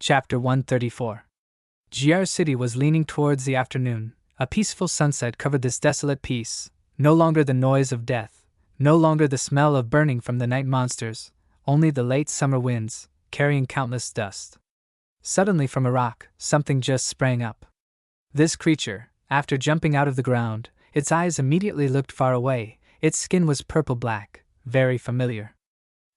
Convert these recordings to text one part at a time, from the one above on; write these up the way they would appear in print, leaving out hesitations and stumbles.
Chapter 134. GR City was leaning towards the afternoon. A peaceful sunset covered this desolate piece. No longer the noise of death. No longer the smell of burning from the night monsters. Only the late summer winds, carrying countless dust. Suddenly from a rock, something just sprang up. This creature, after jumping out of the ground, its eyes immediately looked far away. Its skin was purple-black, very familiar.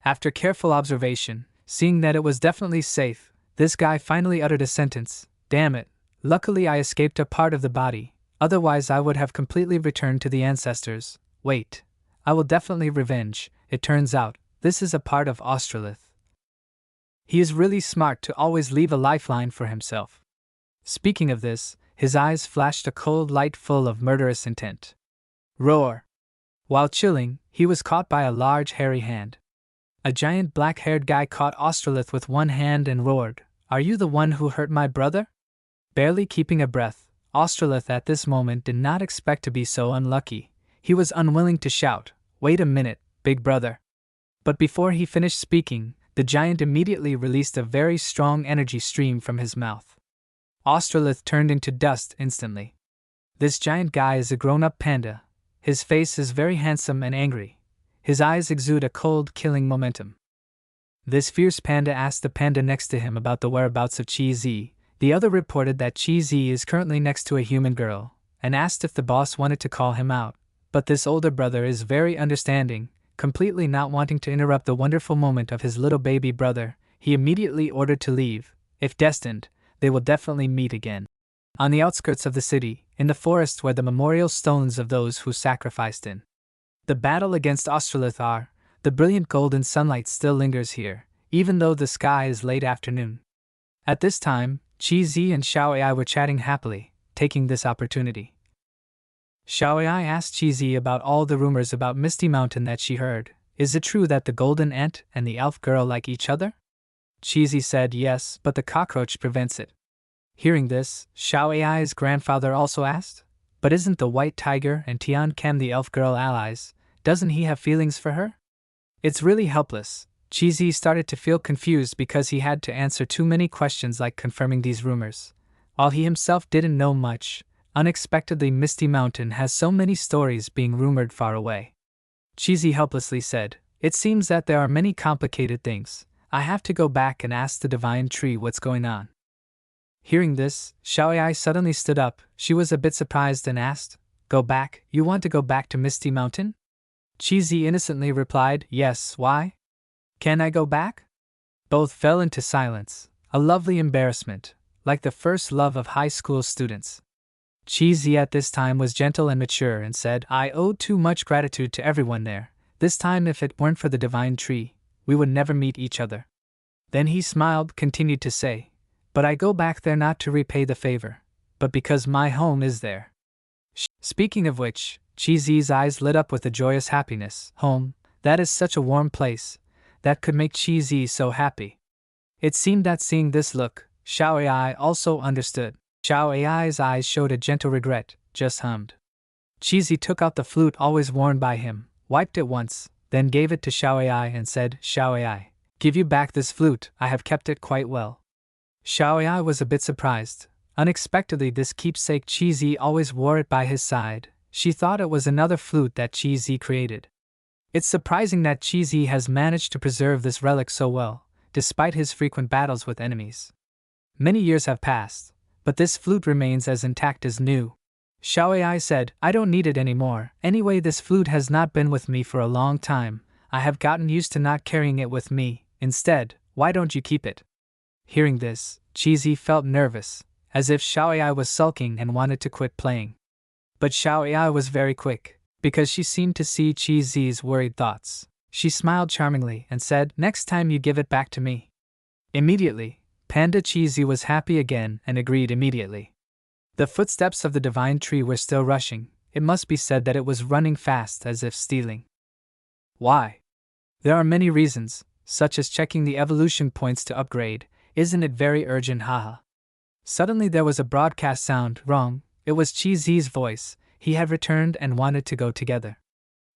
After careful observation, seeing that it was definitely safe, this guy finally uttered a sentence. Damn it, luckily I escaped a part of the body, otherwise I would have completely returned to the ancestors. Wait, I will definitely revenge. It turns out, this is a part of Ostroth. He is really smart to always leave a lifeline for himself. Speaking of this, his eyes flashed a cold light full of murderous intent. Roar! While chilling, he was caught by a large hairy hand. A giant black-haired guy caught Ostroth with one hand and roared, "Are you the one who hurt my brother?" Barely keeping a breath, Ostroth at this moment did not expect to be so unlucky. He was unwilling to shout, "Wait a minute, big brother." But before he finished speaking, the giant immediately released a very strong energy stream from his mouth. Ostroth turned into dust instantly. This giant guy is a grown-up panda. His face is very handsome and angry. His eyes exude a cold, killing momentum. This fierce panda asked the panda next to him about the whereabouts of Chi-Z. The other reported that Chi-Z is currently next to a human girl, and asked if the boss wanted to call him out. But this older brother is very understanding, completely not wanting to interrupt the wonderful moment of his little baby brother. He immediately ordered to leave. If destined, they will definitely meet again. On the outskirts of the city, in the forest where the memorial stones of those who sacrificed in the battle against Ostroth are, the brilliant golden sunlight still lingers here, even though the sky is late afternoon. At this time, Chi-Z and Shiai were chatting happily, taking this opportunity. Shiai asked Chi-Z about all the rumors about Misty Mountain that she heard. Is it true that the golden ant and the elf girl like each other? Chi-Z said yes, but the cockroach prevents it. Hearing this, Shiai's grandfather also asked, "But isn't the white tiger and Tian Cam the elf girl allies? Doesn't he have feelings for her?" It's really helpless. Chi-Z started to feel confused because he had to answer too many questions like confirming these rumors. While he himself didn't know much, unexpectedly Misty Mountain has so many stories being rumored far away. Chi-Z helplessly said, "It seems that there are many complicated things. I have to go back and ask the divine tree what's going on." Hearing this, Shiai suddenly stood up. She was a bit surprised and asked, "Go back? You want to go back to Misty Mountain?" Chi-Z innocently replied, "Yes, why? Can I go back?" Both fell into silence, a lovely embarrassment, like the first love of high school students. Chi-Z at this time was gentle and mature and said, "I owe too much gratitude to everyone there. This time if it weren't for the divine tree, we would never meet each other." Then he smiled, continued to say, "But I go back there not to repay the favor, but because my home is there." Speaking of which, Chi-Z's eyes lit up with a joyous happiness. Home, that is such a warm place. That could make Chi-Z so happy. It seemed that seeing this look, Shiai also understood. Shiai's eyes showed a gentle regret, just hummed. Chi-Z took out the flute always worn by him, wiped it once, then gave it to Shiai and said, "Shiai, give you back this flute, I have kept it quite well." Shiai was a bit surprised. Unexpectedly this keepsake Chi-Z always wore it by his side. She thought it was another flute that Chi-Z created. It's surprising that Chi-Z has managed to preserve this relic so well, despite his frequent battles with enemies. Many years have passed, but this flute remains as intact as new. Shiai said, "I don't need it anymore. Anyway, this flute has not been with me for a long time. I have gotten used to not carrying it with me. Instead, why don't you keep it?" Hearing this, Chi-Z felt nervous, as if Shiai was sulking and wanted to quit playing. But Shiai was very quick, because she seemed to see Chi-Z's worried thoughts. She smiled charmingly and said, "Next time you give it back to me." Immediately, Panda Chi-Z was happy again and agreed immediately. The footsteps of the divine tree were still rushing. It must be said that it was running fast as if stealing. Why? There are many reasons, such as checking the evolution points to upgrade. Isn't it very urgent, haha? Suddenly there was a broadcast sound. Wrong, it was Chi-Z's voice. He had returned and wanted to go together.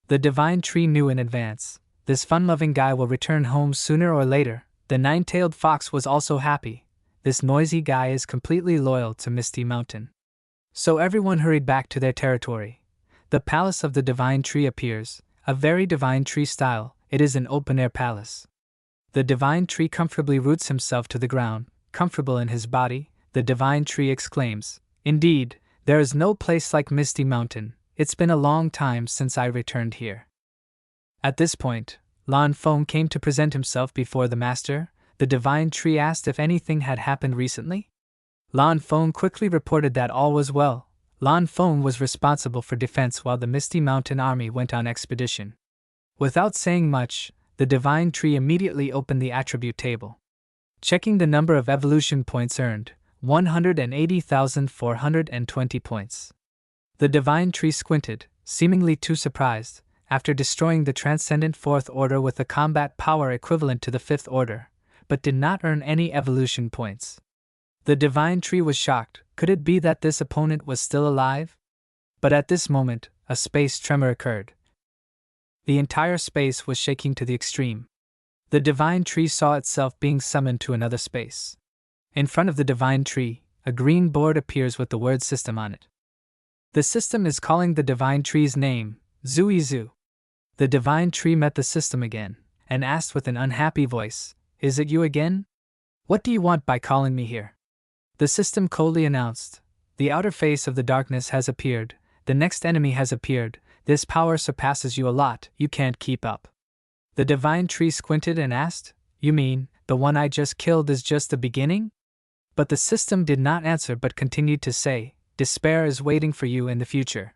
The divine tree knew in advance. This fun-loving guy will return home sooner or later. The nine-tailed fox was also happy. this noisy guy is completely loyal to Misty Mountain. So everyone hurried back to their territory. The palace of the divine tree appears, a very divine tree style. It is an open-air palace. The divine tree comfortably roots himself to the ground, comfortable in his body. The divine tree exclaims, "Indeed, there is no place like Misty Mountain. It's been a long time since I returned here." At this point, Lan Feng came to present himself before the master. The divine tree asked if anything had happened recently. Lan Feng quickly reported that all was well. Lan Feng was responsible for defense while the Misty Mountain army went on expedition. Without saying much, the divine tree immediately opened the attribute table. Checking the number of evolution points earned, 180,420 points. The divine tree squinted, seemingly too surprised, after destroying the transcendent fourth order with a combat power equivalent to the fifth order, but did not earn any evolution points. The divine tree was shocked. Could it be that this opponent was still alive? But at this moment, a space tremor occurred. The entire space was shaking to the extreme. The divine tree saw itself being summoned to another space. In front of the divine tree, a green board appears with the word system on it. The system is calling the divine tree's name, Zuizu. The divine tree met the system again, and asked with an unhappy voice, "Is it you again? What do you want by calling me here?" The system coldly announced, "The outer face of the darkness has appeared, the next enemy has appeared, this power surpasses you a lot, you can't keep up." The divine tree squinted and asked, "You mean, the one I just killed is just the beginning?" But the system did not answer but continued to say, "Despair is waiting for you in the future.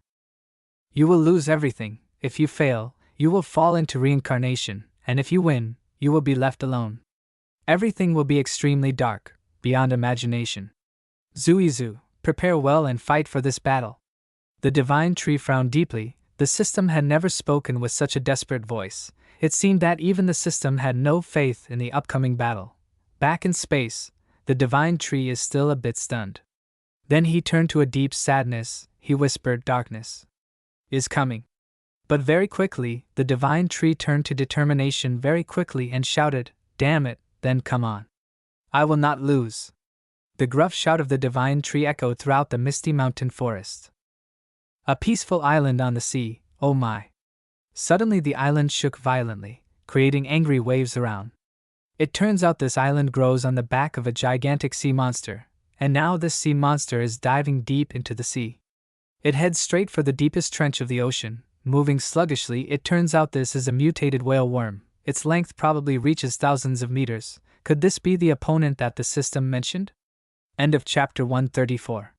You will lose everything. If you fail, you will fall into reincarnation, and if you win, you will be left alone. Everything will be extremely dark, beyond imagination. Zuizu, prepare well and fight for this battle." The divine tree frowned deeply. The system had never spoken with such a desperate voice. It seemed that even the system had no faith in the upcoming battle. Back in space, the divine tree is still a bit stunned. Then he turned to a deep sadness. He whispered, "Darkness is coming." But very quickly, the divine tree turned to determination very quickly and shouted, "Damn it, then come on. I will not lose." The gruff shout of the divine tree echoed throughout the Misty Mountain forest. A peaceful island on the sea, oh my. Suddenly the island shook violently, creating angry waves around. It turns out this island grows on the back of a gigantic sea monster, and now this sea monster is diving deep into the sea. It heads straight for the deepest trench of the ocean. Moving sluggishly, it turns out this is a mutated whale worm. Its length probably reaches thousands of meters. Could this be the opponent that the system mentioned? End of chapter 134.